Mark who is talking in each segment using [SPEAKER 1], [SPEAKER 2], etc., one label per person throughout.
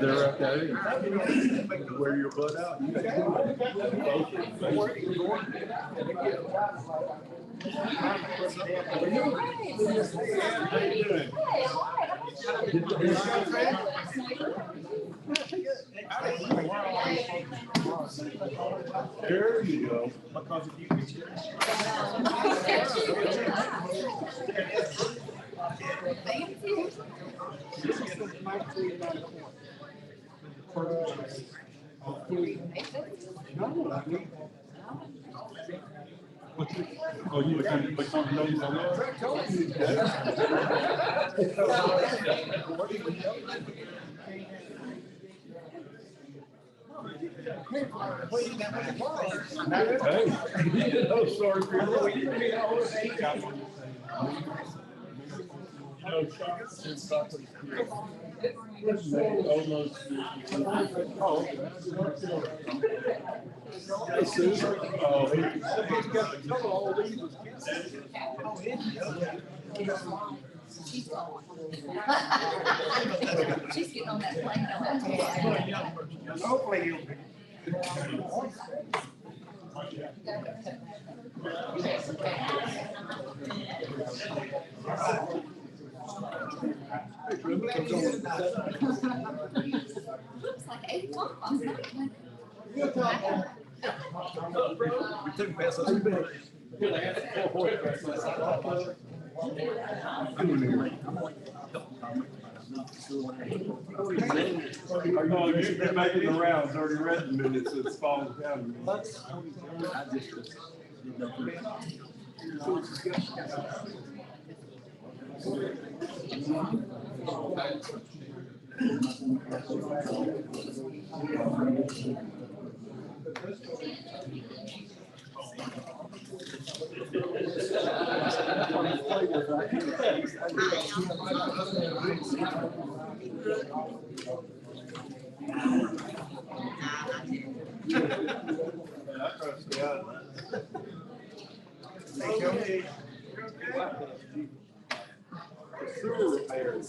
[SPEAKER 1] They're okay. Wear your butt out. There you go. Because if you oh, you were trying to put something on Hey, oh, sorry for your almost.
[SPEAKER 2] She's getting on that plane.
[SPEAKER 3] Hopefully you'll be.
[SPEAKER 2] Looks like 8 o'clock last night.
[SPEAKER 1] We took past us. Oh, you've been making the rounds, already read the minutes, it's falling down. Sewer repairs.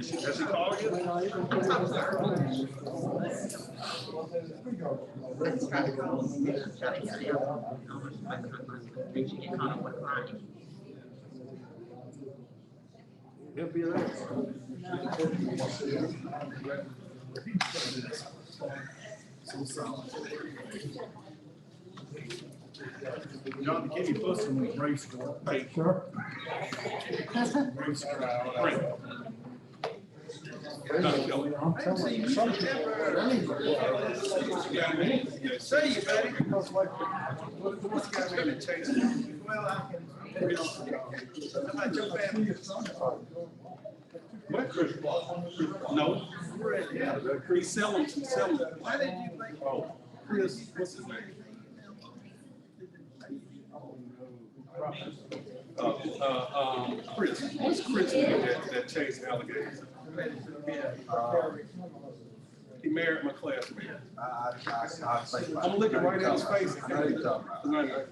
[SPEAKER 1] Does he call you? He'll be there. John, can you put some race car? Sure. Race car. Say you, buddy. What's got me to chase? Well, I can. How about your family? What? No. Yeah, Chris selling. Why did you think? Oh, Chris, what's his name? Chris. What's Chris that chased alligators? He married my classmate. I'm looking right at his face. I know you're talking about.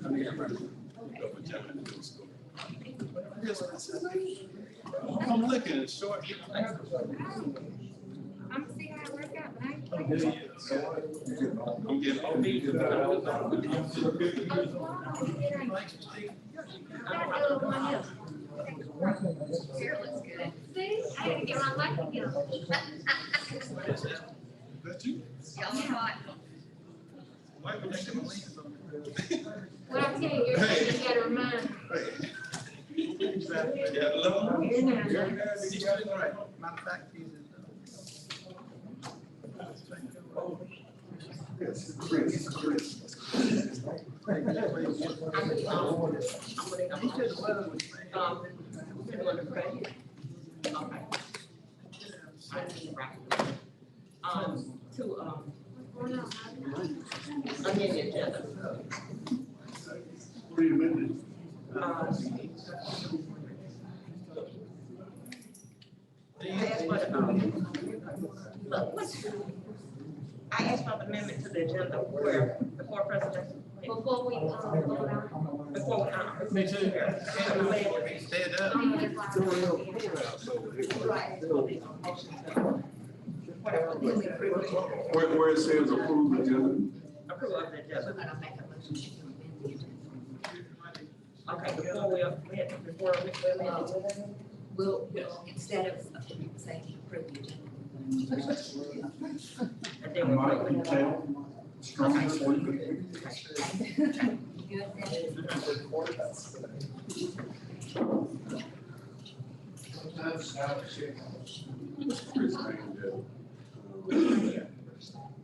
[SPEAKER 1] I'm looking at short.
[SPEAKER 2] I'm gonna see how it works out, but I ain't
[SPEAKER 1] I'm
[SPEAKER 2] playing.
[SPEAKER 1] getting all these.
[SPEAKER 2] Hair looks good. See, I gotta get my life together.
[SPEAKER 1] That you?
[SPEAKER 2] Y'all know what?
[SPEAKER 1] Why would they come leave?
[SPEAKER 2] What I tell you, you gotta remind.
[SPEAKER 1] Yeah, love.
[SPEAKER 2] You're not.
[SPEAKER 1] You got it right. Matter of fact, he's
[SPEAKER 3] Amend the agenda.
[SPEAKER 1] What are you amending?
[SPEAKER 3] I asked for the amendment to the agenda where, before presentation.
[SPEAKER 2] Before we, vote on.
[SPEAKER 3] Before we,
[SPEAKER 1] Me too. Stand up.
[SPEAKER 4] Where it says approve agenda.
[SPEAKER 3] Approval of the agenda.
[SPEAKER 2] We're gonna make a motion to amend the agenda.
[SPEAKER 3] Okay, before we amend the agenda.
[SPEAKER 2] We'll, instead of saying approve the agenda.
[SPEAKER 3] And then we'll.
[SPEAKER 4] Mike, you tell, strong sleep.
[SPEAKER 2] Good,
[SPEAKER 4] Chris named it.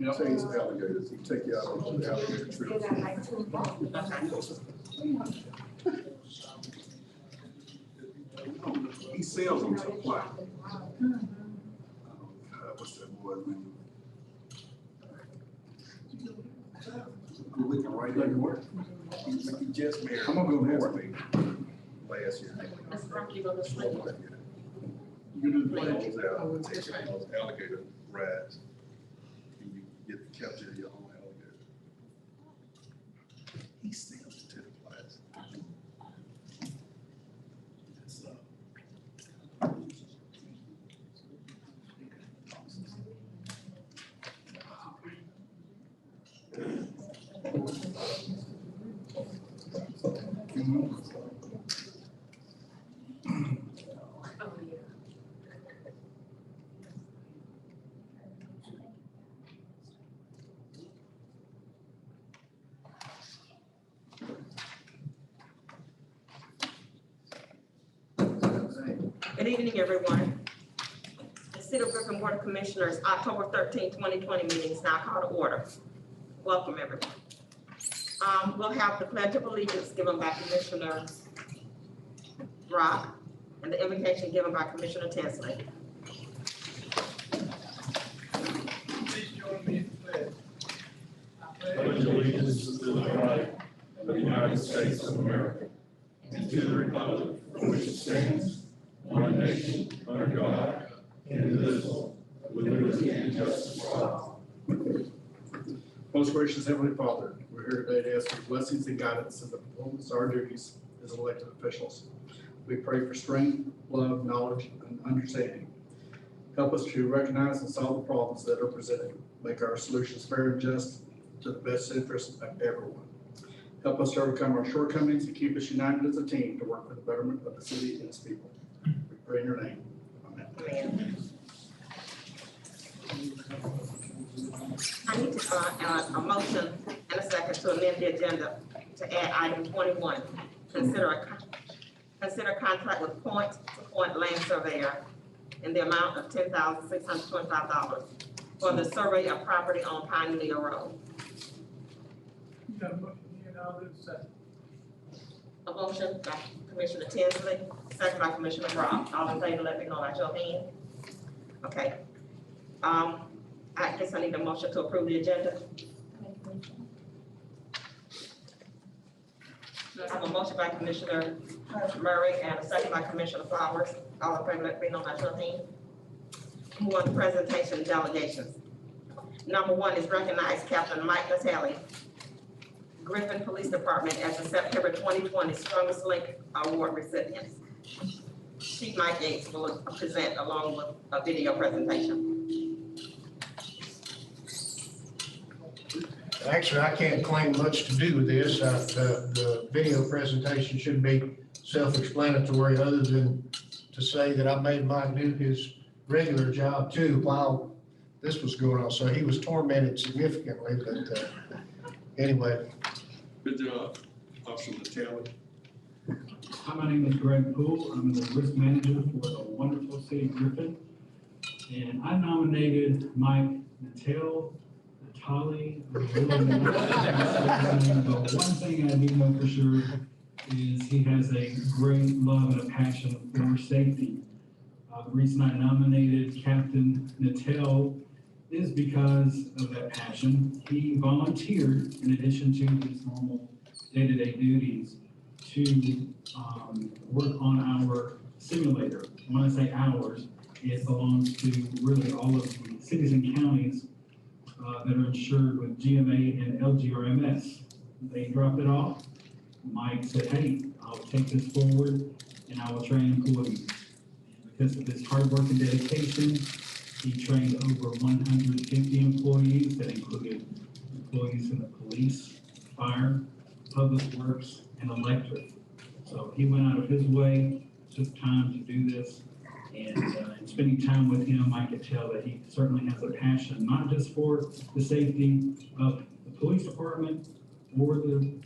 [SPEAKER 4] Chase alligators, he take you out on the alligator trip. He sells them supply. What's that boy's name? Good looking right there. He just married. I'm gonna go there with me. Last year.
[SPEAKER 3] Ms. Brock, you go to sleep.
[SPEAKER 4] You do the plans out, take those alligator rides. And you get to capture your own alligator. He sells to the place.
[SPEAKER 3] Good evening, everyone. The City of Griffin Board of Commissioners, October 13, 2020 meeting is now called to order. Welcome, everyone. We'll have the Pledge of Allegiance given by Commissioner Brock and the invocation given by Commissioner Tinsley.
[SPEAKER 1] Please join me in the pledge.
[SPEAKER 5] Pledge allegiance to the flag of the United States of America and to the republic for which it stands, one nation, under God, indivisible, with liberty and justice for all.
[SPEAKER 6] Most gracious Heavenly Father, we're here today to ask for blessings and guidance in the performance of our duties as elected officials. We pray for strength, love, knowledge, and understanding. Help us to recognize and solve the problems that are presented. Make our solutions fair and just to the best interest of everyone. Help us to overcome our shortcomings and keep us united as a team to work for the betterment of the city and its people. We pray in your name. Amen.
[SPEAKER 3] Amen. I need to, a motion and a second to amend the agenda to add item 21. Consider contract with Point to Point Land Surveyor in the amount of $10,625 for the survey of property on Pioneer Road. A motion by Commissioner Tinsley, second by Commissioner Brock. All in favor, let me know by your hand. Okay. I guess I need a motion to approve the agenda. I have a motion by Commissioner Murray and a second by Commissioner Flowers. All in favor, let me know by your hand. Move on to presentation and delegations. Number one is recognize Captain Mike Natale, Griffin Police Department, as the September 2020 Strongest Link Award recipient. Chief Mike Yates will present along with a video presentation.
[SPEAKER 7] Actually, I can't claim much to do with this. The video presentation should be self-explanatory, other than to say that I made Mike do his regular job too while this was going on. So he was tormented significantly, but anyway.
[SPEAKER 4] Good job, Officer Natalie.
[SPEAKER 8] Hi, my name is Greg Poole. I'm the risk manager for the wonderful city of Griffin. And I nominated Mike Natale, Natali, but one thing I do know for sure is he has a great love and a passion for safety. The reason I nominated Captain Natale is because of that passion. He volunteered in addition to his normal day-to-day duties to work on our simulator. When I say ours, it belongs to really all of the cities and counties that are insured with GMA and LGRMS. They dropped it off. Mike said, hey, I'll take this forward and I will train employees. Because of his hard work and dedication, he trained over 150 employees that included employees in the police, fire, public works, and electric. So he went out of his way, took time to do this, and in spending time with him, I could tell that he certainly has a passion, not just for the safety of the police department or the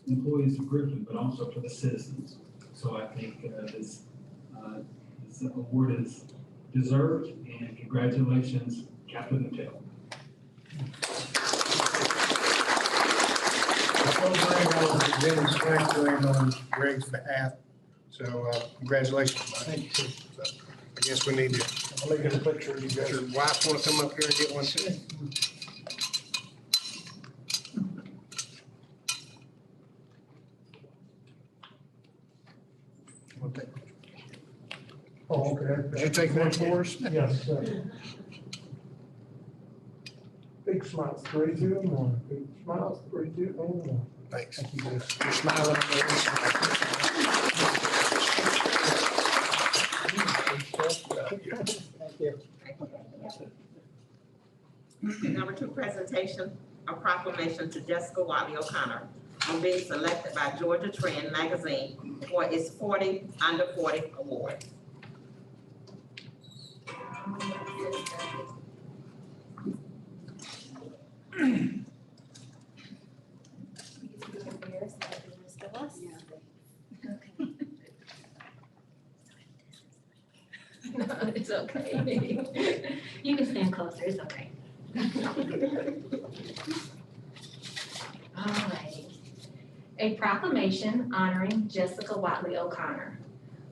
[SPEAKER 8] employees of Griffin, but also for the citizens. So I think this award is deserved, and congratulations, Captain Mattel.
[SPEAKER 7] The program I was presenting strength to him on Greg's behalf. So congratulations, Mike. So, I guess we need to, I'll make it a picture. You guys, your wife want to come up here and get one too? Oh, okay. Did you take one for us?
[SPEAKER 9] Yes, sir. Big smiles, 3, 2, and 1. Big smiles, 3, 2, and 1.
[SPEAKER 7] Thanks.
[SPEAKER 9] Thank you, guys.
[SPEAKER 7] You're smiling.
[SPEAKER 9] Thank you.
[SPEAKER 3] Number 2 presentation, a proclamation to Jessica Watley O'Connor on being selected by Georgia Trend magazine for its 40 Under 40 award.
[SPEAKER 2] No, it's okay. You can stand closer, it's okay. All right. A proclamation honoring Jessica Watley O'Connor.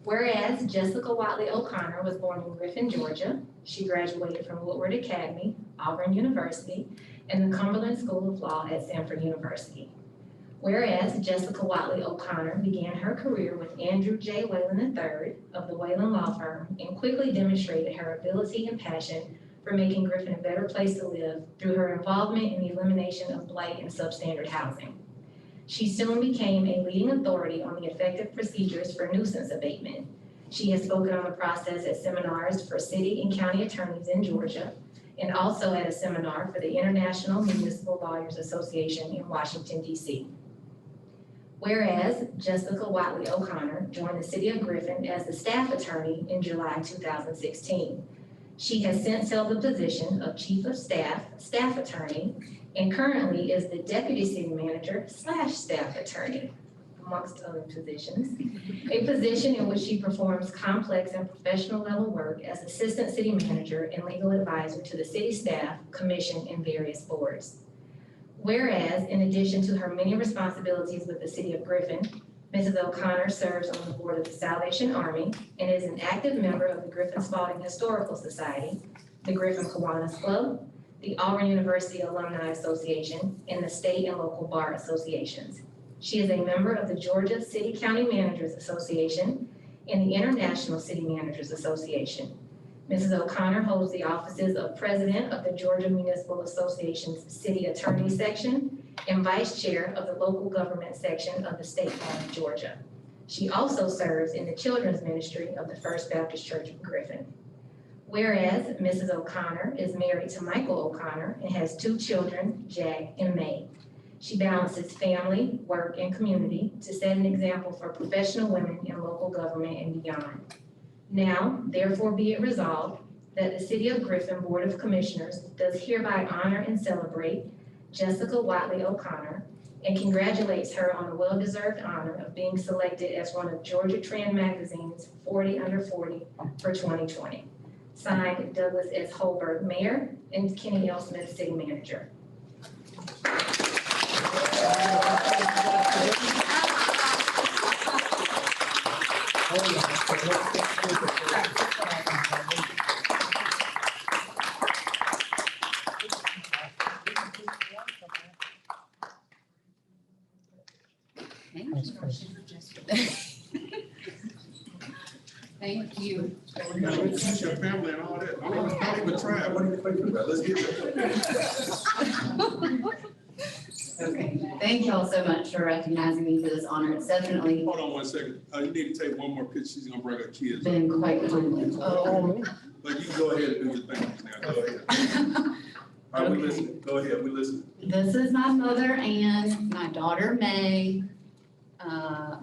[SPEAKER 2] Whereas Jessica Watley O'Connor was born in Griffin, Georgia, she graduated from Woodward Academy, Auburn University, and the Cumberland School of Law at Stanford University. Whereas Jessica Watley O'Connor began her career with Andrew J. Whalen III of the Whalen Law Firm and quickly demonstrated her ability and passion for making Griffin a better place to live through her involvement in the elimination of blight and substandard housing. She soon became a leading authority on the effective procedures for nuisance abatement. She has spoken on the process at seminars for city and county attorneys in Georgia, and also at a seminar for the International Municipal Lawyers Association in Washington, D.C. Whereas Jessica Watley O'Connor joined the city of Griffin as the staff attorney in July 2016. She has since held the position of chief of staff, staff attorney, and currently is the deputy city manager / staff attorney, amongst other positions, a position in which she performs complex and professional level work as assistant city manager and legal advisor to the city staff, commission, and various boards. Whereas, in addition to her many responsibilities with the city of Griffin, Mrs. O'Connor serves on the board of the Salvation Army and is an active member of the Griffin Spalding Historical Society, the Griffin Kiwanis Club, the Auburn University Alumni Association, and the state and local bar associations. She is a member of the Georgia City County Managers Association and the International City Managers Association. Mrs. O'Connor holds the offices of President of the Georgia Municipal Association's City Attorney Section and Vice Chair of the Local Government Section of the State Bar of Georgia. She also serves in the children's ministry of the First Baptist Church of Griffin. Whereas Mrs. O'Connor is married to Michael O'Connor and has 2 children, Jack and May. She balances family, work, and community to set an example for professional women in local government and beyond. Now, therefore be it resolved that the City of Griffin Board of Commissioners does hereby honor and celebrate Jessica Watley O'Connor and congratulates her on the well-deserved honor of being selected as one of Georgia Trend Magazine's 40 Under 40 for 2020. Signed, Douglas S. Holberg, Mayor, and Kenny L. Smith, City Manager.
[SPEAKER 10] Thank you.
[SPEAKER 4] We gotta introduce your family and all that. Don't even try. What do you think about? Let's get it.
[SPEAKER 10] Okay, thank you all so much for recognizing me for this honor. It's definitely
[SPEAKER 4] Hold on one second. You need to take one more picture. She's gonna bring her kids.
[SPEAKER 10] been quite humbling.
[SPEAKER 4] But you can go ahead and do your thing now. Go ahead. All right, we listening. Go ahead, we listening.
[SPEAKER 10] This is my mother Ann, my daughter May,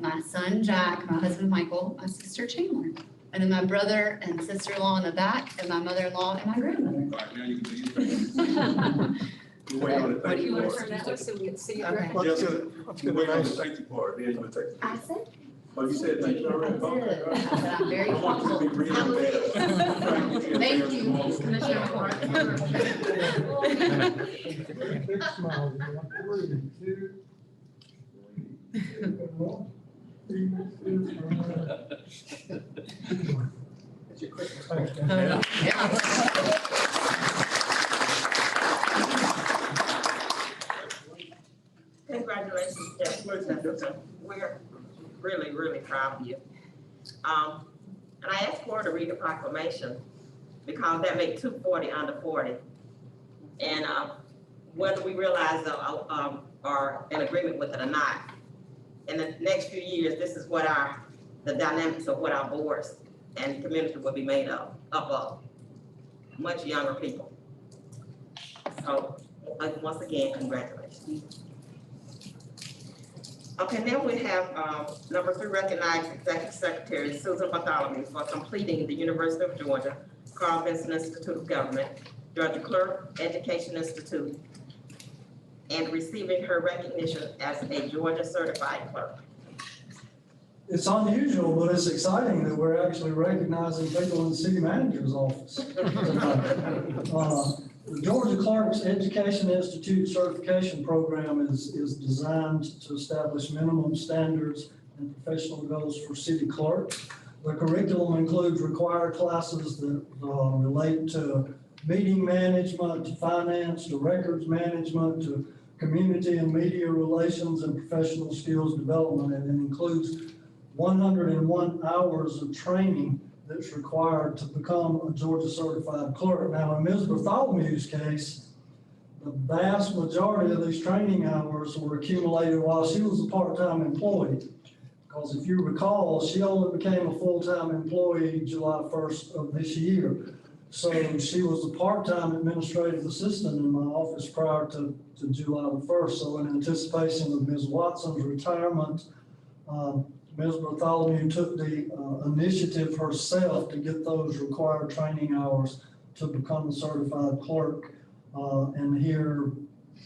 [SPEAKER 10] my son Jack, my husband Michael, my sister Chandler, and then my brother and sister-in-law in the back, and my mother-in-law and my grandmother.
[SPEAKER 4] All right, now you can do your thing. We're waiting on the thank you part.
[SPEAKER 10] Okay.
[SPEAKER 4] Jessica, we're waiting on the thank you part, then you will take.
[SPEAKER 10] I said,
[SPEAKER 4] Oh, you said thank you already?
[SPEAKER 10] I did. I said I'm very
[SPEAKER 4] I want you to be
[SPEAKER 10] thankful.
[SPEAKER 4] real bad.
[SPEAKER 10] Thank you, Commissioner Moore.
[SPEAKER 9] Big smile, 1, 2, 3, 4.
[SPEAKER 4] It's your Christmas.
[SPEAKER 3] Congratulations, Jessica. We're really, really proud of you. And I asked Cora to read the proclamation because that makes 240 under 40. And whether we realize are in agreement with it or not, in the next few years, this is what the dynamics of what our boards and community will be made up of, much younger people. So, once again, congratulations. Okay, now we have number 3, recognized Executive Secretary Susan Bartholomew for completing the University of Georgia Carl Vinson Institute of Government, Georgia Clerk Education Institute, and receiving her recognition as a Georgia Certified Clerk.
[SPEAKER 11] It's unusual, but it's exciting that we're actually recognizing people in the city manager's office. The Georgia Clerk's Education Institute certification program is designed to establish minimum standards and professional goals for city clerks. The curriculum includes required classes that relate to meeting management, to finance, to records management, to community and media relations and professional skills development, and it includes 101 hours of training that's required to become a Georgia certified clerk. Now, in Ms. Bartholomew's case, the vast majority of these training hours were accumulated while she was a part-time employee. Because if you recall, she only became a full-time employee July 1st of this year. So she was a part-time administrative assistant in my office prior to July the 1st. So in anticipation of Ms. Watson's retirement, Ms. Bartholomew took the initiative herself to get those required training hours to become a certified clerk. And here,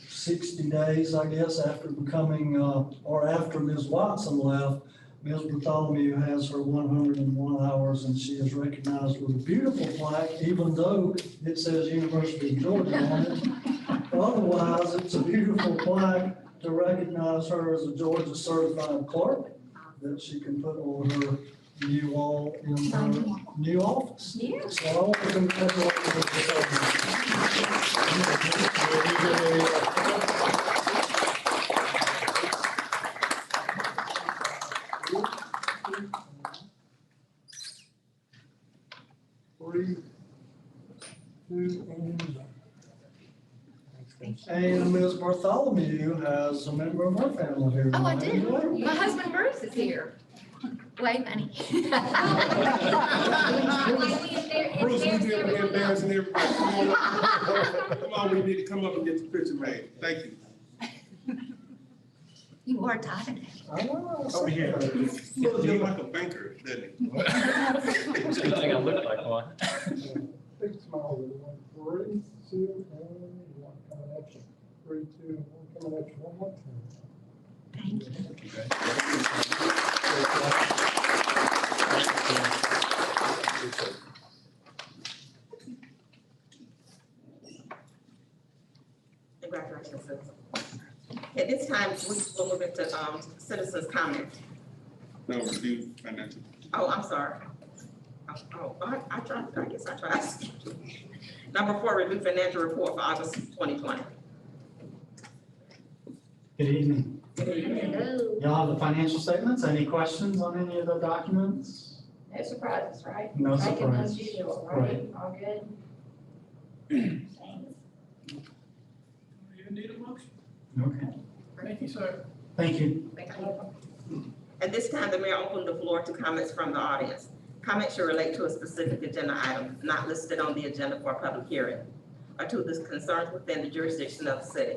[SPEAKER 11] 60 days, I guess, after becoming, or after Ms. Watson left, Ms. Bartholomew has her 101 hours, and she is recognized with a beautiful plaque, even though it says University of Georgia on it. Otherwise, it's a beautiful plaque to recognize her as a Georgia certified clerk that she can put on her new wall in her new office.
[SPEAKER 2] Yeah.
[SPEAKER 11] So I want to congratulate And Ms. Bartholomew has a member of her family here.
[SPEAKER 2] Oh, I
[SPEAKER 11] tonight.
[SPEAKER 2] did. My husband Bruce is here.
[SPEAKER 10] Wait, honey.
[SPEAKER 1] Bruce, we be embarrassing everybody. Come on, we need to come up and get the picture made. Thank you.
[SPEAKER 10] You are tired today.
[SPEAKER 9] I know.
[SPEAKER 1] Over here. He look like a banker, doesn't he?
[SPEAKER 12] I think I look like one.
[SPEAKER 9] Big smile, everyone. 3, 2, and 1 coming at you. 3, 2, and 1 coming at you one more time.
[SPEAKER 10] Thank you.
[SPEAKER 3] Congratulations, sis. At this time, we will move into citizens' comments.
[SPEAKER 1] No, review financial.
[SPEAKER 3] Oh, I'm sorry. I guess I tried. Number 4, review financial report for August 2020.
[SPEAKER 13] Good evening.
[SPEAKER 2] Hello.
[SPEAKER 13] Y'all have the financial statements. Any questions on any of the documents?
[SPEAKER 2] No surprises, right?
[SPEAKER 13] No
[SPEAKER 2] Like in as
[SPEAKER 13] surprises.
[SPEAKER 2] usual, right? All good? Thanks.
[SPEAKER 5] You need a motion?
[SPEAKER 13] Okay.
[SPEAKER 5] Thank you, sir.
[SPEAKER 13] Thank you.
[SPEAKER 2] Thank you.
[SPEAKER 3] At this time, the mayor opened the floor to comments from the audience. Comments should relate to a specific agenda item not listed on the agenda for a public hearing, or to the concerns within the jurisdiction of the city.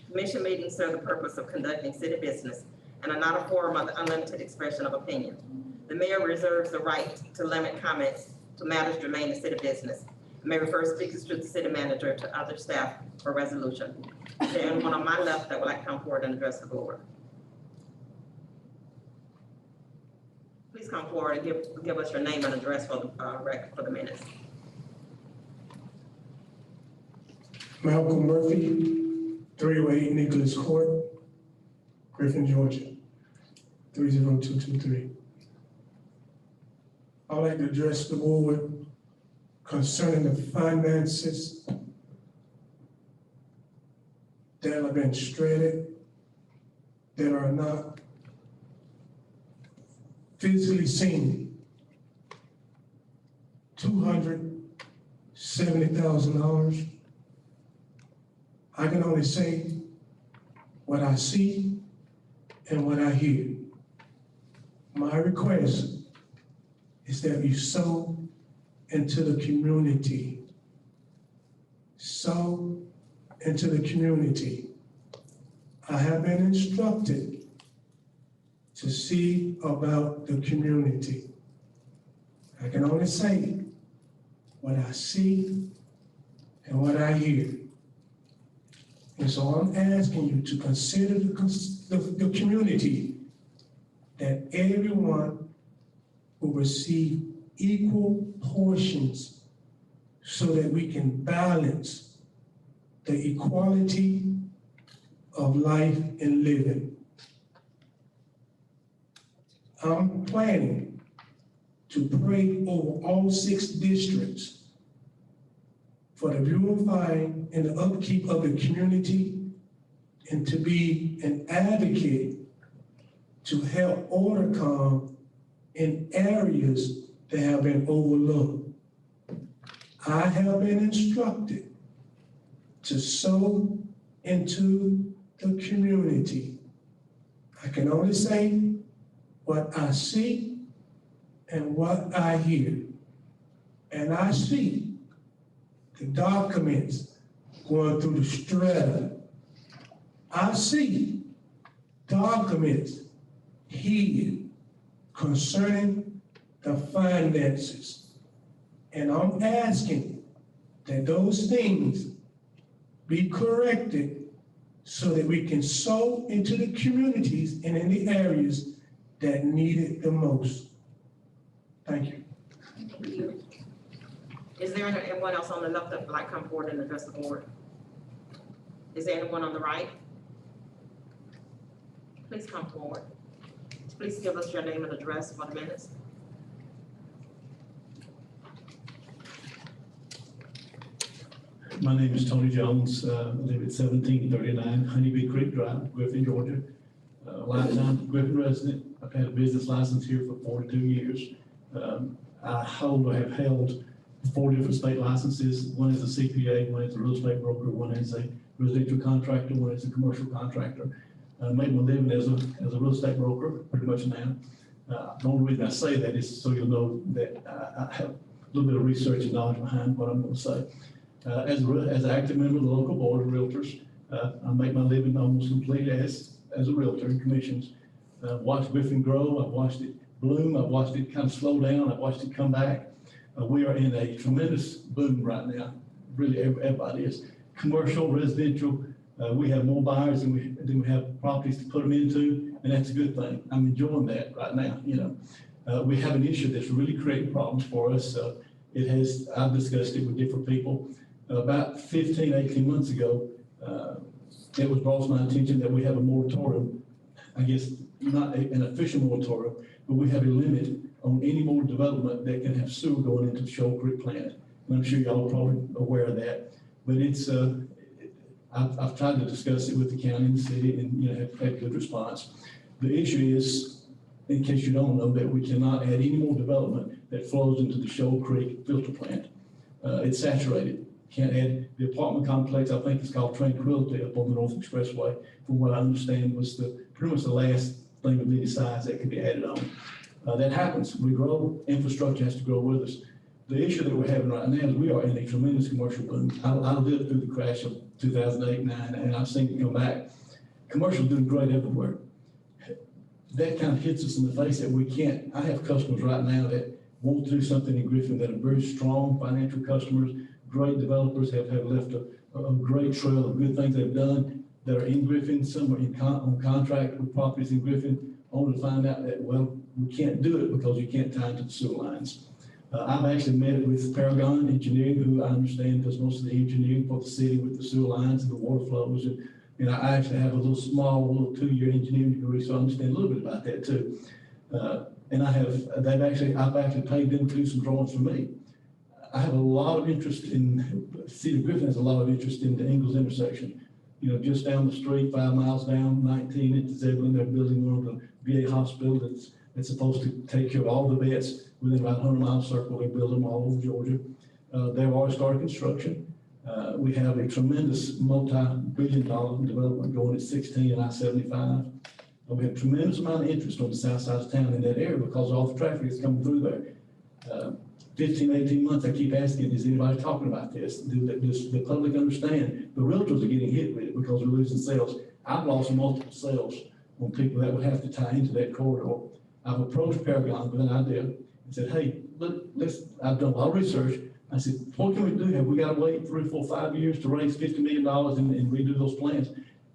[SPEAKER 3] Commission meetings serve the purpose of conducting city business and are not a forum of the unlimited expression of opinion. The mayor reserves the right to limit comments to matters germane to city business, and may refer speakers to the city manager or to other staff for resolution. Is there anyone on my left that would like to come forward and address the board? Please come forward and give us your name and address for the record for the minutes.
[SPEAKER 14] Malcolm Murphy, 308 Nicholas Court, Griffin, Georgia, 30223. I'd like to address the board concerning the finances that have been shredded, that are not physically seen. $270,000. I can only say what I see and what I hear. My request is that you sow into the community. Sow into the community. I have been instructed to see about the community. I can only say what I see and what I hear. And so I'm asking you to consider the community, that everyone will receive equal portions so that we can balance the equality of life and living. I'm planning to pray over all 6 districts for the beautifying and the upkeep of the community, and to be an advocate to help order come in areas that have been overlooked. I have been instructed to sow into the community. I can only say what I see and what I hear. And I see the documents going through the strata. I see documents here concerning the finances. And I'm asking that those things be corrected so that we can sow into the communities and in the areas that need it the most. Thank you.
[SPEAKER 3] Thank you. Is there anyone else on the left that would like to come forward and address the board? Is there anyone on the right? Please come forward. Please give us your name and address for the minutes.
[SPEAKER 8] My name is Tony Jones. I live at 1739 Honeybee Creek Drive, Griffin, Georgia. Lifetime Griffin resident. I've had a business license here for 42 years. I have held 4 different state licenses. One is a CPA, one is a real estate broker, one is a residential contractor, one is a commercial contractor. I made my living as a real estate broker pretty much now.
[SPEAKER 5] The only reason I say that is so you'll know that I have a little bit of research and knowledge behind what I'm going to say. As an active member of the local board of realtors, I make my living almost completely as a realtor in commissions. I've watched Griffin grow, I've watched it bloom, I've watched it kind of slow down, I've watched it come back. We are in a tremendous boom right now, really everybody is. Commercial, residential, we have more buyers than we have properties to put them into, and that's a good thing. I'm enjoying that right now, you know. We have an issue that's really creating problems for us. I've discussed it with different people. About 15, 18 months ago, it was brought to my attention that we have a moratorium, I guess not an official moratorium, but we have a limit on any more development that can have sewer going into the Shoal Creek plant. And I'm sure y'all are probably aware of that, but it's, I've tried to discuss it with the county and the city and, you know, have had good response. The issue is, in case you don't know, that we cannot add any more development that flows into the Shoal Creek filter plant. It's saturated. Can't add the apartment complex, I think it's called Tranquility up on the North Expressway, from what I understand was pretty much the last thing of any size that could be added on. That happens. We grow, infrastructure has to grow with us. The issue that we're having right now is we are in a tremendous commercial boom. I lived through the crash of 2008-9, and I've seen it come back. Commercial doing great everywhere. That kind of hits us in the face that we can't. I have customers right now that want to do something in Griffin that are very strong financial customers, great developers, have left a great trail of good things they've done that are in Griffin. Some are on contract with properties in Griffin, only to find out that, well, we can't do it because you can't tie into the sewer lines. I've actually met with Paragon Engineering, who I understand does most of the engineering for the city with the sewer lines and the water flows. And I actually have a little 2-year engineering degree, so I understand a little bit about that too. And I've actually paid them to do some drawings for me. I have a lot of interest City of Griffin has a lot of interest in the Ingalls intersection. You know, just down the street, 5 miles down, 19 at Zebulon, they're building one of the VA hospital that's supposed to take care of all the vets within about 100-mile circle. They build them all over Georgia. They've already started construction. We have a tremendous multi-billion-dollar development going at 16 and I-75. We have a tremendous amount of interest on the south side of town in that area because all the traffic is coming through there. 15, 18 months, I keep asking, is anybody talking about this? Does the public understand? The realtors are getting hit with it because we're losing sales. I've lost multiple sales on people that would have to tie into that corridor. I've approached Paragon with an idea and said, hey, look, I've done a lot of research. I said, what can we do? Have we got to wait 3, 4, 5 years to raise $50 million and redo those plans?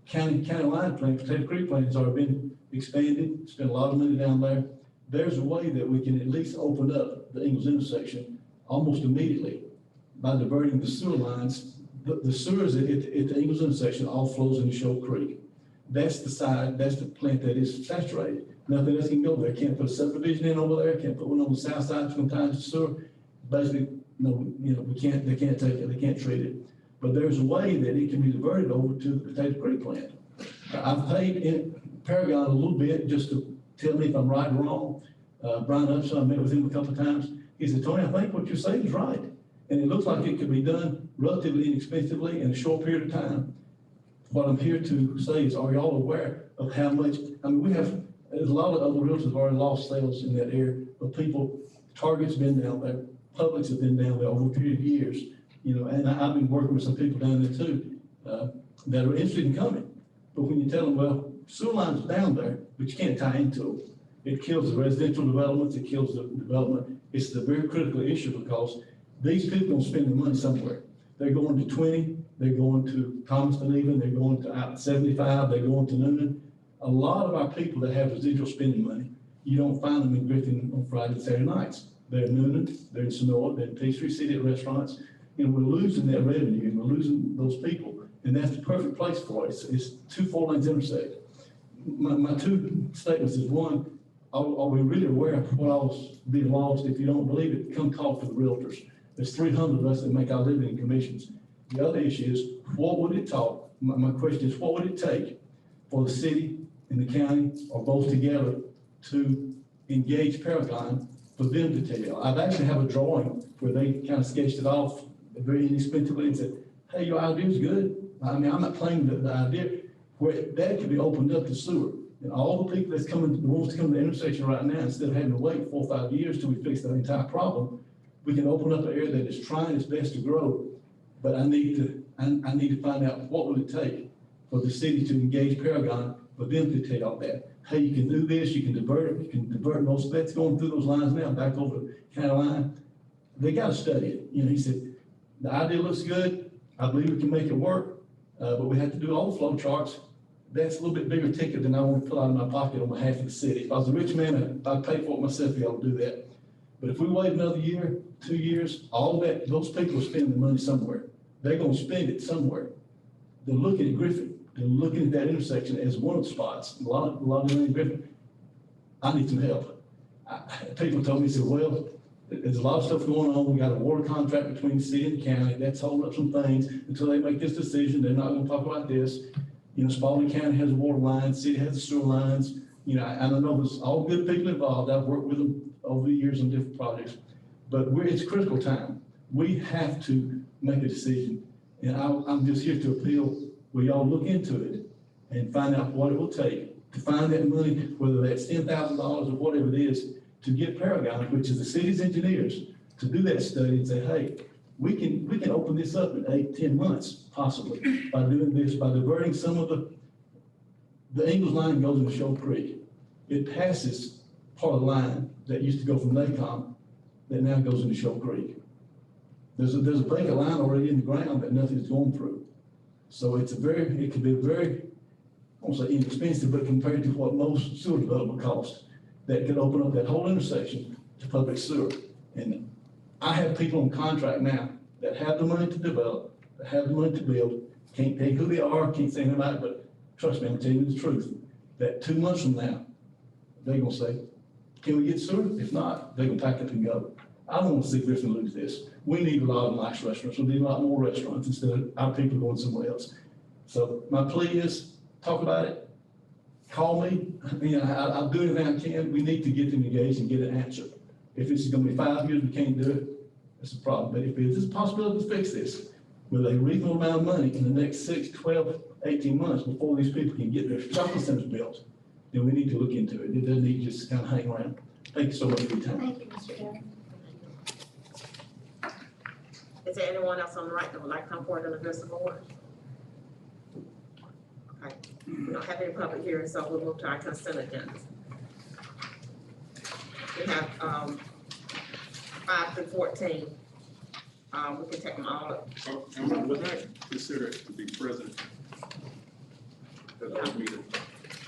[SPEAKER 5] County line plans, Potato Creek plans have been expanded, spent a lot of money down there. There's a way that we can at least open up the Ingalls intersection almost immediately by diverting the sewer lines. The sewers at the Ingalls intersection all flows into Shoal Creek. That's the plant that is saturated. Nothing else can go there. Can't put a subdivision in over there. Can't put one on the south side from time to sewer. Basically, no, you know, they can't take it. They can't treat it. But there's a way that it can be diverted over to the Potato Creek plant. I've paid in Paragon a little bit just to tell me if I'm right or wrong. Brian Upson, I met with him a couple of times. He said, Tony, I think what you're saying is right. And it looks like it could be done relatively inexpensively in a short period of time. What I'm here to say is, are y'all aware of how much, I mean, there's a lot of other realtors have already lost sales in that area, but people, Target's been down there, Publix have been down there over a period of years, you know, and I've been working with some people down there too, that are interested in coming. But when you tell them, well, sewer lines are down there, but you can't tie into them. It kills the residential developments, it kills the development. It's a very critical issue because these people don't spend their money somewhere. They're going to 20, they're going to Thomaston even, they're going to 75, they're going to Noonan. A lot of our people that have residual spending money, you don't find them in Griffin on Friday and Saturday nights. They're in Noonan, they're in Sonora, they're in Peachtree City at restaurants, and we're losing that revenue and we're losing those people. And that's the perfect place for it. It's 2 4-lanes intersect. My 2 statements is, one, are we really aware of what all's being lost? If you don't believe it, come talk to the realtors. There's 300 of us that make our living in commissions. The other issue is, what would it take? My question is, what would it take for the city and the county, or both together, to engage Paragon for them to tell you? I've actually have a drawing where they kind of sketched it off very inexpensively and said, hey, your idea is good. I mean, I'm not claiming the idea where that could be opened up to sewer. And all the people that's coming, wants to come to the intersection right now, instead of having to wait 4 or 5 years till we fix that entire problem, we can open up an area that is trying its best to grow. But I need to find out what will it take for the city to engage Paragon, for them to take all that. Hey, you can do this, you can divert most of that's going through those lines now, back over the county line. They gotta study it. You know, he said, the idea looks good, I believe we can make it work, but we have to do all the flow charts. That's a little bit bigger ticket than I want to pull out of my pocket on behalf of the city. If I was a rich man, I'd pay for it myself to be able to do that. But if we wait another year, 2 years, all that, those people are spending the money somewhere. They're gonna spend it somewhere. They're looking at Griffin, they're looking at that intersection as one of the spots. A lot of them in Griffin, I need some help. People told me, said, well, there's a lot of stuff going on. We got a water contract between the city and the county. That's holding up some things until they make this decision. They're not gonna talk about this. You know, Spalding County has a water line, city has the sewer lines. You know, and I know there's all good people involved. I've worked with them over the years on different projects, but it's critical time. We have to make a decision. And I'm just here to appeal where y'all look into it and find out what it will take to find that money, whether that's $10,000 or whatever it is, to get Paragon, which is the city's engineers, to do that study and say, hey, we can open this up in 8, 10 months, possibly, by doing this, by diverting some of the Ingles line goes into Shoal Creek. It passes part of the line that used to go from Nacon that now goes into Shoal Creek. There's a vacant line already in the ground that nothing's going through. So it could be very, I won't say inexpensive, but compared to what most sewer development costs, that could open up that whole intersection to public sewer. And I have people on contract now that have the money to develop, that have the money to build, can't tell you who they are, can't say anything about it, but trust me, I'm telling you the truth, that 2 months from now, they're gonna say, can we get sewer? If not, they're gonna pack up and go. I don't want to see Griffin lose this. We need a lot of nice restaurants. We need a lot more restaurants instead of our people going somewhere else. So my plea is, talk about it, call me. I'll do anything I can. We need to get them engaged and get an answer. If it's gonna be 5 years, we can't do it, that's a problem. But if there's a possibility to fix this with a reasonable amount of money in the next 6, 12, 18 months before these people can get their shopping centers built, then we need to look into it. It doesn't need to just kind of hang around. Thank you so much for your time.
[SPEAKER 2] Thank you, Mr. Garrett.
[SPEAKER 3] Is there anyone else on the right that would like to come forward and address the board? Okay, we don't have any public hearings, so we'll move to our consent agenda. We have 5 through 14. We can take them all up.
[SPEAKER 4] Would I consider it to be present at the meeting?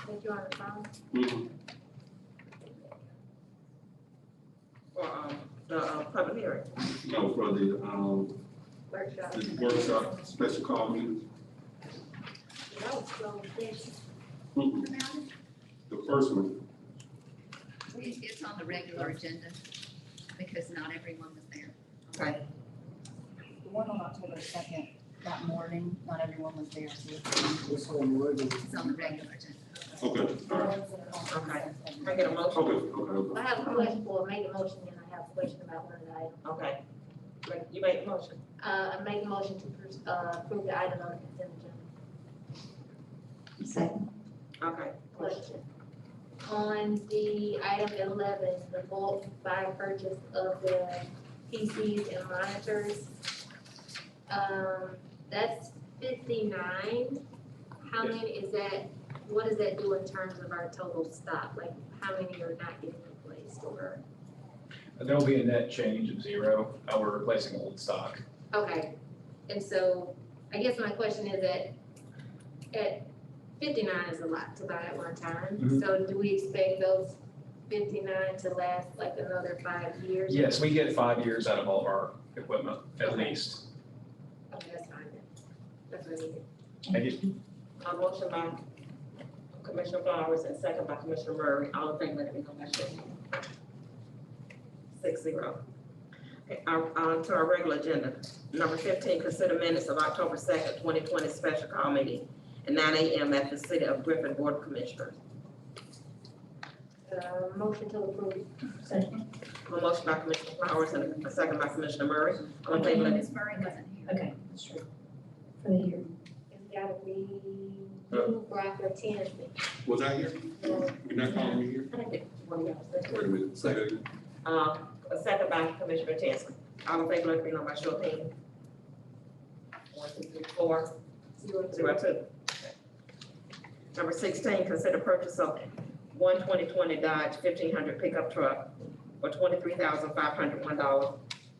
[SPEAKER 2] Thank you on the phone.
[SPEAKER 3] For the public hearing.
[SPEAKER 4] No, for the workshop, special call meeting.
[SPEAKER 2] That was so big.
[SPEAKER 4] The first one.
[SPEAKER 10] It's on the regular agenda because not everyone was there.
[SPEAKER 3] Okay.
[SPEAKER 15] The one on October 2nd, that morning, not everyone was there. So
[SPEAKER 9] It's on the regular.
[SPEAKER 10] It's on the regular agenda.
[SPEAKER 4] Okay, all right.
[SPEAKER 3] Okay. Can I get a motion?
[SPEAKER 4] Okay.
[SPEAKER 2] I have a question for, make a motion, and I have a question about one of the items.
[SPEAKER 3] Okay. You made the motion.
[SPEAKER 2] I make a motion to approve the item on the consent agenda.
[SPEAKER 15] Second.
[SPEAKER 3] Okay.
[SPEAKER 2] Question. On the item 11, the bulk buy purchase of the PCs and monitors, that's 59. How many is that, what does that do in terms of our total stock? Like, how many are not getting replaced or?
[SPEAKER 12] There'll be a net change of 0. We're replacing old stock.
[SPEAKER 2] Okay, and so I guess my question is that at 59 is a lot to buy at one time.
[SPEAKER 12] Mhm.
[SPEAKER 2] So do we expect those 59 to last like another 5 years?
[SPEAKER 12] Yes, we get 5 years out of all of our equipment, at
[SPEAKER 2] Okay.
[SPEAKER 12] least.
[SPEAKER 2] Okay, that's fine then. That's what I needed.
[SPEAKER 12] Thank you.
[SPEAKER 3] A motion by Commissioner Flowers and second by Commissioner Murray. All in favor, let me know by show. 6-0. Okay, to our regular agenda. Number 15, consider minutes of October 2nd, 2020 special call meeting at 9 a.m. at the City of Griffin Board of Commissioners.
[SPEAKER 2] Motion to approve. Second.
[SPEAKER 3] A motion by Commissioner Flowers and a second by Commissioner Murray. All in favor, let me.
[SPEAKER 10] Ms. Murray wasn't here.
[SPEAKER 15] Okay, that's true. For the hearing.
[SPEAKER 2] It's gotta be Bradford Tennessee.
[SPEAKER 4] Was I here? You're not calling me here?
[SPEAKER 3] I think it's one of y'all said.
[SPEAKER 4] Wait a minute, say that again.
[SPEAKER 3] A second by Commissioner Tensley. All in favor, let it be known by show of hands. 1, 2, 3, 4, 0, 2. Number 16, consider purchase of one 2020 Dodge 1500 pickup truck for $23,501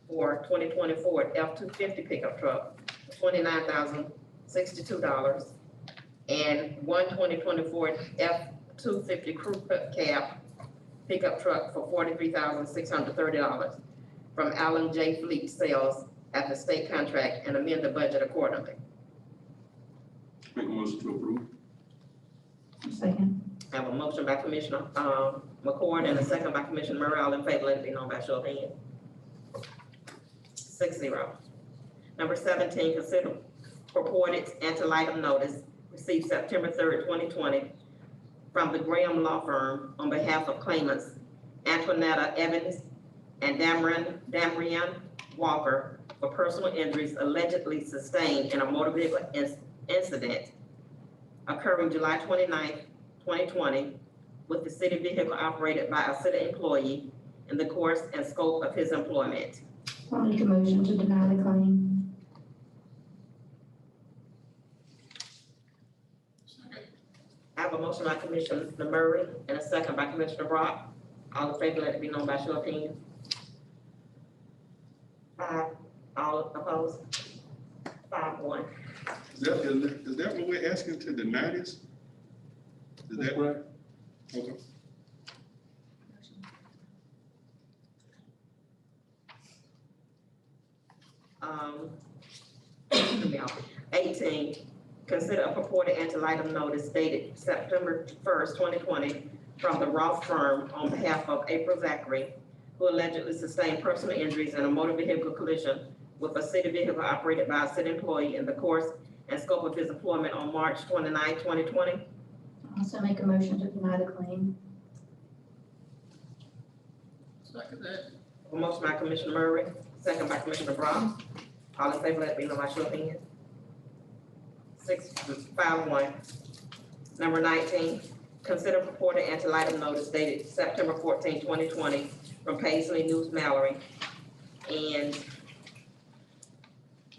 [SPEAKER 3] for 2020 Ford F-250 pickup truck for $29,062 and one 2020 Ford F-250 crew cab pickup truck for $43,630 from Allen J. Fleet Sales at the state contract and amend the budget accordingly.
[SPEAKER 4] Make a motion to approve.
[SPEAKER 15] Second.
[SPEAKER 3] I have a motion by Commissioner McCord and a second by Commissioner Murray. All in favor, let it be known by show of hands. 6-0. Number 17, consider purported anti-litem notice received September 3rd, 2020 from the Graham Law Firm on behalf of claimants Antoinetta Evans and Damrian Walker for personal injuries allegedly sustained in a motor vehicle incident occurring July 29th, 2020 with the city vehicle operated by a city employee in the course and scope of his employment.
[SPEAKER 15] I'll make a motion to deny the claim.
[SPEAKER 3] I have a motion by Commissioner Murray and a second by Commissioner Brock. All in favor, let it be known by show of hands. 5, all opposed? 5-1.
[SPEAKER 4] Is that what we're asking to deny this? Is that right? Okay.
[SPEAKER 3] 18, consider a purported anti-litem notice dated September 1st, 2020 from the Roth firm on behalf of April Zachary, who allegedly sustained personal injuries in a motor vehicle collision with a city vehicle operated by a city employee in the course and scope of his employment on March 29, 2020.
[SPEAKER 15] Also make a motion to deny the claim.
[SPEAKER 1] Second that.
[SPEAKER 3] A motion by Commissioner Murray, second by Commissioner Brock. All in favor, let it be known by show of hands. 5-1. Number 19, consider purported anti-litem notice dated September 14, 2020 from Paisley News Mallory and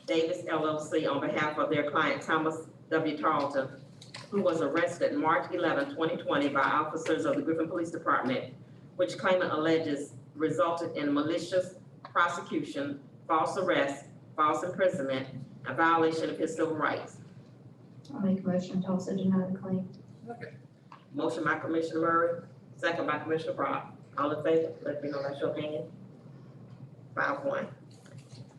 [SPEAKER 3] Davis LLC on behalf of their client Thomas W. Tarleton, who was arrested March 11, 2020 by officers of the Griffin Police Department, which claimant alleges resulted in malicious prosecution, false arrest, false imprisonment, and violation of his civil rights.
[SPEAKER 15] I'll make a motion to also deny the claim.
[SPEAKER 3] Motion by Commissioner Murray, second by Commissioner Brock. All in favor, let me know by show of hands. 5-1.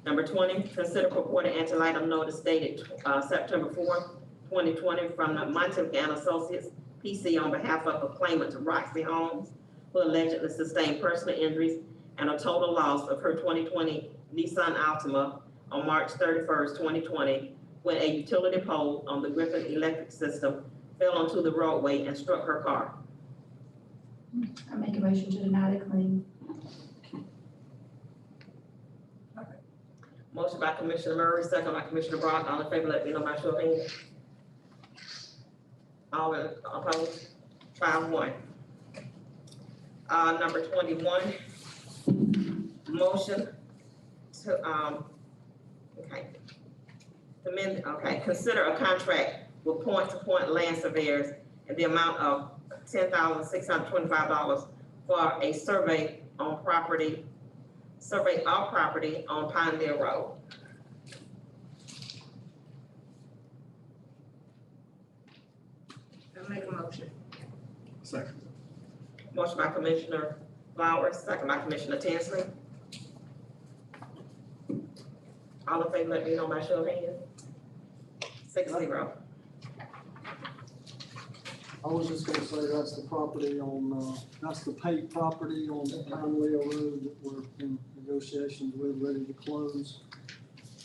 [SPEAKER 3] Number 20, consider purported anti-litem notice dated September 4th, 2020 from the Montague and Associates, PC, on behalf of a claimant to Roxy Holmes, who allegedly sustained personal injuries and a total loss of her 2020 Nissan Altima on March 31st, 2020, when a utility pole on the Griffin electric system fell onto the roadway and struck her car.
[SPEAKER 15] I make a motion to deny the claim.
[SPEAKER 3] Motion by Commissioner Murray, second by Commissioner Brock. All in favor, let me know by show of hands. All opposed? 5-1. Number 21, motion to, consider a contract with point-to-point land surveyors in the amount of $10,625 for a survey of property on Pioneer Road.
[SPEAKER 15] I'll make a motion.
[SPEAKER 4] Second.
[SPEAKER 3] Motion by Commissioner Flowers, second by Commissioner Tinsley. All in favor, let me know by show of hands. 6-0.
[SPEAKER 16] I was just gonna say that's the property on, that's the Pate property on Pineleo Road that we're in negotiations with, ready to close.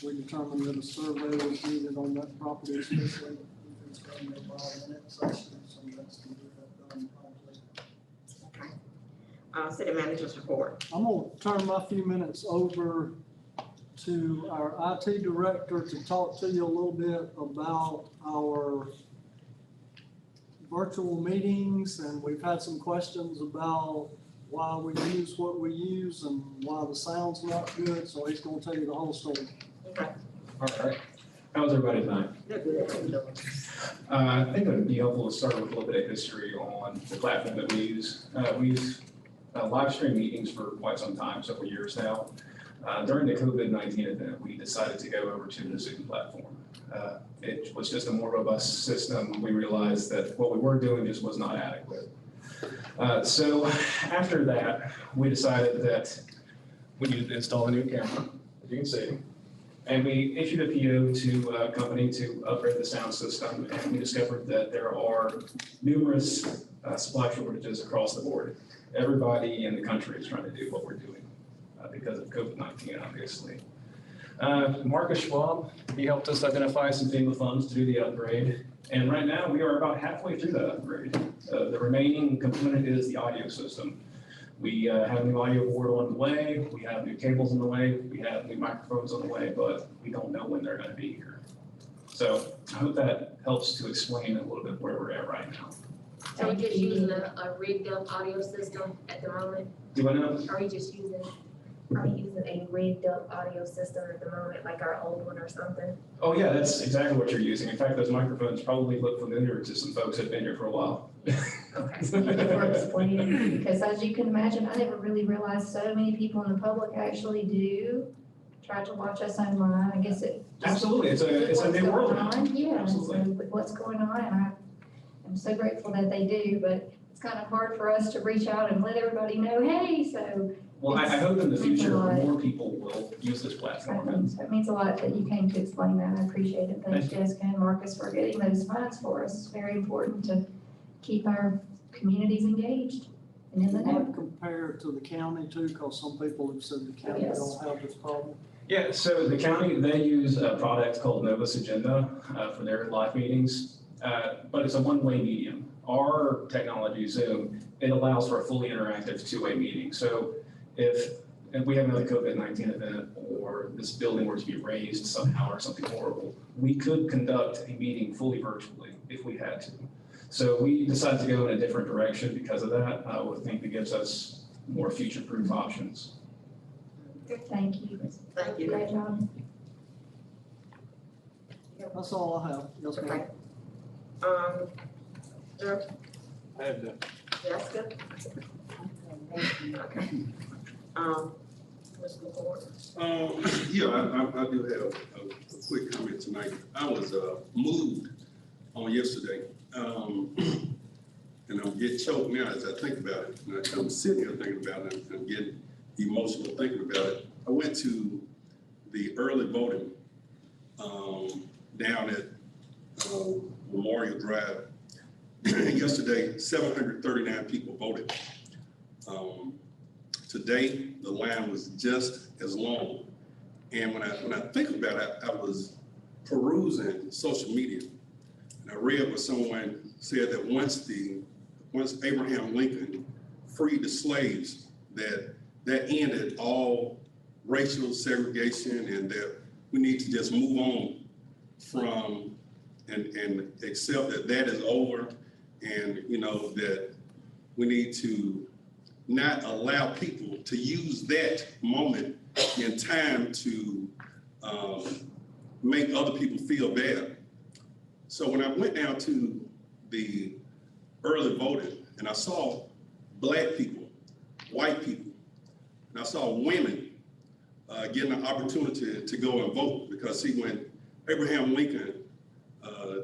[SPEAKER 16] We determined that a survey was needed on that property, especially if it's going to buy the next section, so that's gonna get that done promptly.
[SPEAKER 3] City Manager's report.
[SPEAKER 16] I'm gonna turn my few minutes over to our IT director to talk to you a little bit about our virtual meetings, and we've had some questions about why we use what we use and why the sound's not good, so he's gonna tell you the whole story.
[SPEAKER 3] Okay.
[SPEAKER 12] All right. How's everybody tonight? I think it would be helpful to start with a little bit of history on the platform that we use. We use live stream meetings for quite some time, several years now. During the COVID-19 event, we decided to go over to the Zoom platform. It was just a more robust system. We realized that what we were doing just was not adequate. So after that, we decided that we needed to install a new camera, as you can see. And we issued a PO to a company to upgrade the sound system, and we discovered that there are numerous supply shortages across the board. Everybody in the country is trying to do what we're doing because of COVID-19, obviously. Marcus Schwab, he helped us identify some FEMA funds to do the upgrade. And right now, we are about halfway through that upgrade. The remaining component is the audio system. We have a new audio board on the way, we have new cables on the way, we have new microphones on the way, but we don't know when they're gonna be here. So I hope that helps to explain a little bit where we're at right now.
[SPEAKER 2] So we're just using a rigged up audio system at the moment?
[SPEAKER 12] Do I know?
[SPEAKER 2] Are we using a rigged up audio system at the moment, like our old one or something?
[SPEAKER 12] Oh yeah, that's exactly what you're using. In fact, those microphones probably look familiar to some folks that have been here for a while.
[SPEAKER 2] Okay.
[SPEAKER 17] Thank you for explaining, because as you can imagine, I never really realized so many people in the public actually do try to watch us online. I guess it.
[SPEAKER 12] Absolutely, it's a new world now.
[SPEAKER 17] Yeah, so
[SPEAKER 12] Absolutely.
[SPEAKER 17] with what's going on, and I'm so grateful that they do, but it's kind of hard for us to reach out and let everybody know, hey, so.
[SPEAKER 12] Well, I hope in the
[SPEAKER 17] It means a
[SPEAKER 12] future,
[SPEAKER 17] lot.
[SPEAKER 12] more people will use this platform.
[SPEAKER 17] So it means a lot that you came to explain that. I appreciate it. Thanks,
[SPEAKER 12] Thank you.
[SPEAKER 17] Jessica and Marcus, for getting those funds for us. It's very important to keep our communities engaged and in the know.
[SPEAKER 16] Might compare to the county too, because some people have said the county
[SPEAKER 17] Yes.
[SPEAKER 16] don't have this problem.
[SPEAKER 12] Yeah, so the county, they use a product called Novus Agenda for their live meetings, but it's a one-way medium. Our technology, Zoom, it allows for a fully interactive two-way meeting. So if we have another COVID-19 event or this building were to be razed somehow or something horrible, we could conduct a meeting fully virtually if we had to. So we decided to go in a different direction because of that. I would think it gives us more future-proof options.
[SPEAKER 17] Thank you.
[SPEAKER 3] Thank you.
[SPEAKER 17] Great job.
[SPEAKER 16] That's all I have. Yes, ma'am.
[SPEAKER 3] Okay. Jeff,
[SPEAKER 1] I have no.
[SPEAKER 3] Jessica? Okay. Mr. McCord?
[SPEAKER 4] Yeah, I do have a quick comment tonight. I was moved on yesterday. And I'm getting choked now as I think about it. And I'm sitting here thinking about it, and I'm getting emotional thinking about it. I went to the early voting down at Memorial Drive. Yesterday, 739 people voted. Today, the line was just as long. And when I think about it, I was perusing social media. And I read what someone said that once Abraham Lincoln freed the slaves, that ended all racial segregation, and that we need to just move on from and accept that is over, and that we need to not allow people to use that moment in time to make other people feel bad. So when I went down to the early voting and I saw Black people, white people, and I saw women getting an opportunity to go and vote, because see, when Abraham Lincoln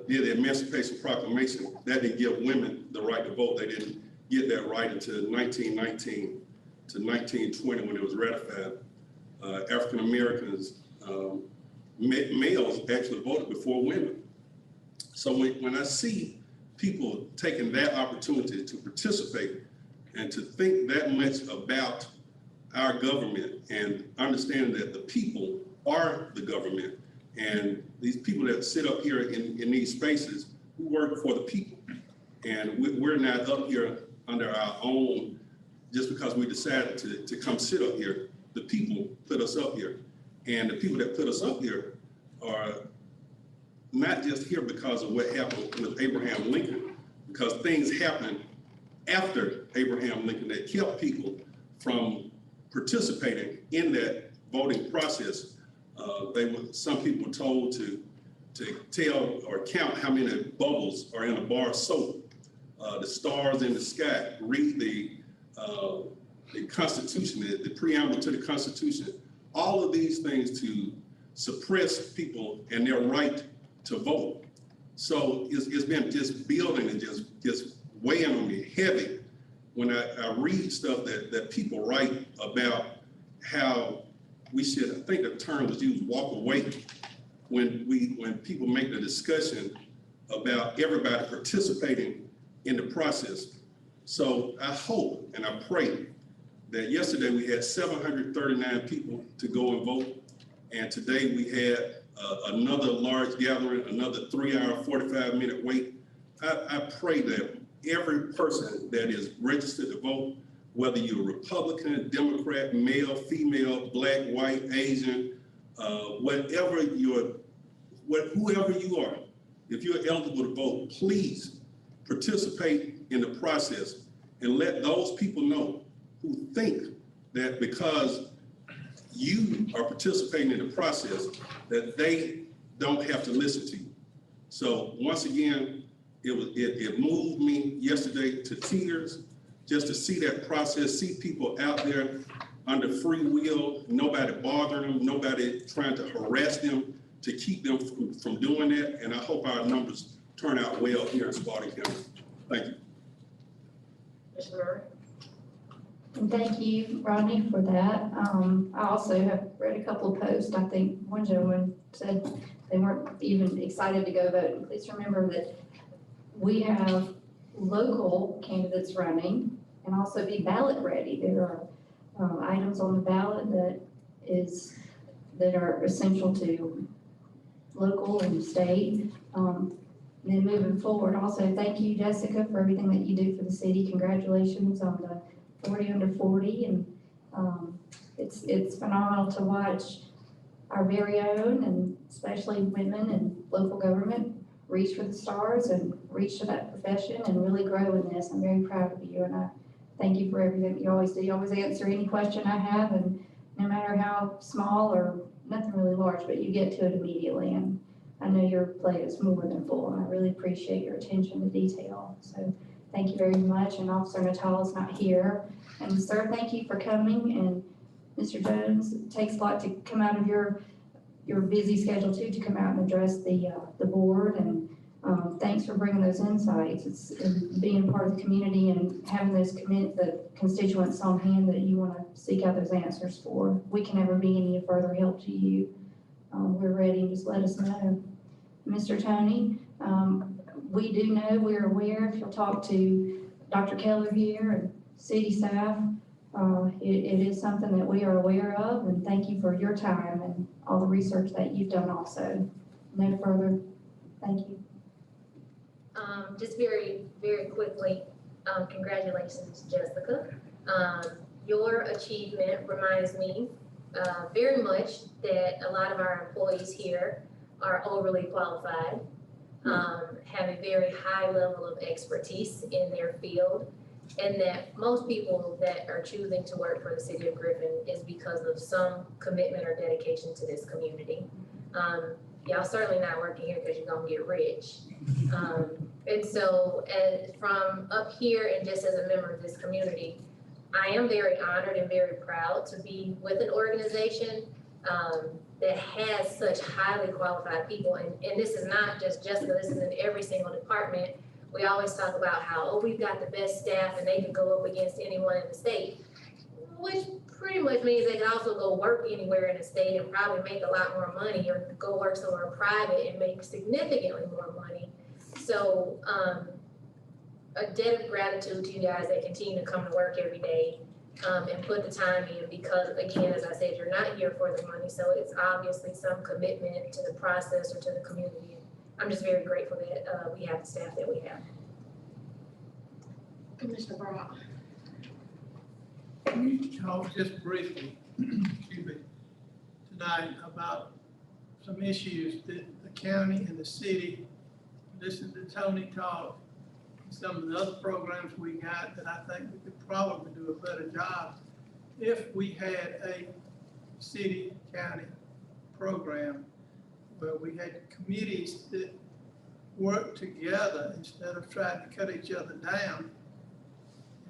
[SPEAKER 4] did the Emancipation Proclamation, that didn't give women the right to vote. They didn't get that right until 1919 to 1920 when it was ratified. African Americans, males actually voted before women. So when I see people taking that opportunity to participate and to think that much about our government and understand that the people are the government, and these people that sit up here in these spaces, who work for the people. And we're not up here under our own, just because we decided to come sit up here. The people put us up here. And the people that put us up here are not just here because of what happened with Abraham Lincoln, because things happened after Abraham Lincoln that kept people from participating in that voting process. Some people were told to tell or count how many bubbles are in a bar of soap, the stars in the sky, read the Constitution, the preamble to the Constitution, all of these things to suppress people and their right to vote. So it's been just building and just weighing on me heavy when I read stuff that people write about how we should, I think the term was used, walk away, when people make the discussion about everybody participating in the process. So I hope and I pray that yesterday we had 739 people to go and vote. And today we had another large gathering, another 3-hour, 45-minute wait. I pray that every person that is registered to vote, whether you're Republican, Democrat, male, female, black, white, Asian, whoever you are, if you're eligible to vote, please participate in the process and let those people know who think that because you are participating in the process that they don't have to listen to you. So once again, it moved me yesterday to tears just to see that process, see people out there under free will, nobody bothering them, nobody trying to harass them to keep them from doing that. And I hope our numbers turn out well here in Spalding County. Thank you.
[SPEAKER 3] Ms. Murray?
[SPEAKER 17] And thank you, Rodney, for that. I also have read a couple of posts. I think one gentleman said they weren't even excited to go vote. And please remember that we have local candidates running and also be ballot ready. There are items on the ballot that are essential to local and state. And then moving forward, also thank you, Jessica, for everything that you do for the city. Congratulations on the 40 under 40, and it's phenomenal to watch our very own, and especially women in local government, reach for the stars and reach to that profession and really grow in this. I'm very proud of you, and I thank you for everything that you always do. You always answer any question I have, and no matter how small or nothing really large, but you get to it immediately. And I know your plate is more than full, and I really appreciate your attention to detail. So thank you very much. And Officer Natal is not here. And sir, thank you for coming. And Mr. Jones, it takes a lot to come out of your busy schedule too, to come out and address the board. And thanks for bringing those insights. It's being part of the community and having the constituents on hand that you want to seek out those answers for. We can never be any further help to you. We're ready, just let us know. Mr. Tony, we do know, we're aware, if you'll talk to Dr. Keller here and city staff, it is something that we are aware of, and thank you for your time and all the research that you've done also. No further, thank you.
[SPEAKER 2] Just very, very quickly, congratulations, Jessica. Your achievement reminds me very much that a lot of our employees here are overly qualified, have a very high level of expertise in their field, and that most people that are choosing to work for the city of Griffin is because of some commitment or dedication to this community. Y'all certainly not working here because you're gonna get rich. And so from up here and just as a member of this community, I am very honored and very proud to be with an organization that has such highly qualified people. And this is not just Jessica, this is in every single department. We always talk about how, oh, we've got the best staff and they can go up against anyone in the state, which pretty much means they can also go work anywhere in the state and probably make a lot more money, or go work somewhere private and make significantly more money. So a debt of gratitude to you guys that continue to come to work every day and put the time in, because again, as I said, you're not here for the money, so it's obviously some commitment to the process or to the community. I'm just very grateful that we have the staff that we have.
[SPEAKER 3] Commissioner Brown?
[SPEAKER 1] We talked just briefly, excuse me, tonight about some issues that the county and the city, listen to Tony talk, some of the other programs we got that I think we could probably do a better job if we had a city-county program where we had committees that work together instead of trying to cut each other down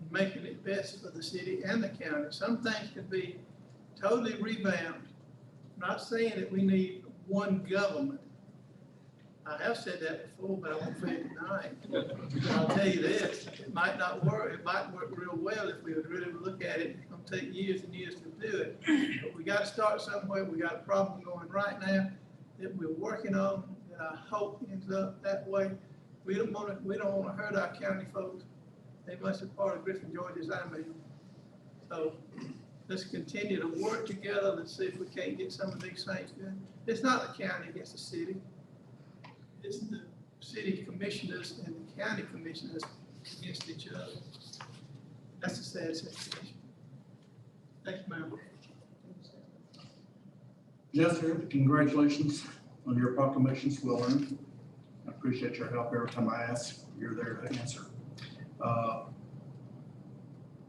[SPEAKER 1] and making it best for the city and the county. Some things can be totally revamped. I'm not saying that we need one government. I have said that before, but I won't say it tonight. But I'll tell you this, it might not work. It might work real well if we would really look at it. It's gonna take years and years to do it. But we gotta start somewhere. We got a problem going right now that we're working on, that I hope ends up that way. We don't wanna hurt our county folks. They must be part of Griffin, Georgia's IME. So let's continue to work together. Let's see if we can't get some of these things done. It's not the county against the city. It's the city commissioners and the county commissioners against each other. That's a sad situation. Thanks, ma'am.
[SPEAKER 6] Jessica, congratulations on your proclamations, well earned. I appreciate your help every time I ask, you're there to answer. I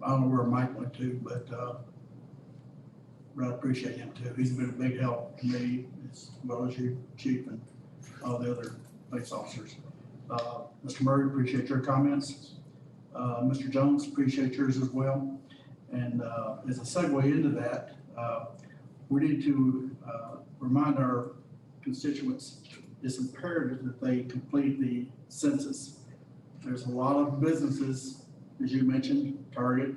[SPEAKER 6] don't know where Mike went to, but I appreciate him too. He's been a big help to me as well as you, Chief, and all the other police officers. Mr. Murray, appreciate your comments. Mr. Jones, appreciate yours as well. And as a segue into that, we need to remind our constituents it's imperative that they complete the census. There's a lot of businesses, as you mentioned, Target.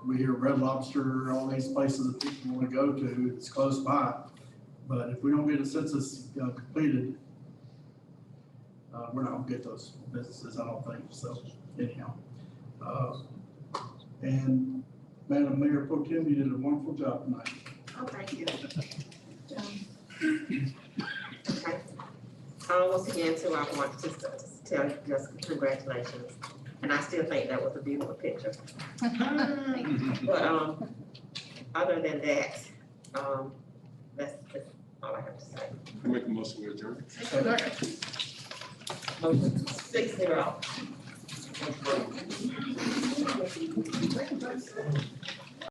[SPEAKER 6] We hear Red Lobster, all these places that people want to go to, it's close by. But if we don't get a census completed, we're not gonna get those businesses, I don't think, so anyhow. And Madam Mayor Pro Tem, you did a wonderful job tonight.
[SPEAKER 3] Oh, thank you. Okay. Once again, too, I want to tell you just congratulations. And I still think that was a beautiful picture. But other than that, that's all I have to say.
[SPEAKER 4] I make a motion to adjourn.
[SPEAKER 3] Motion 6-0.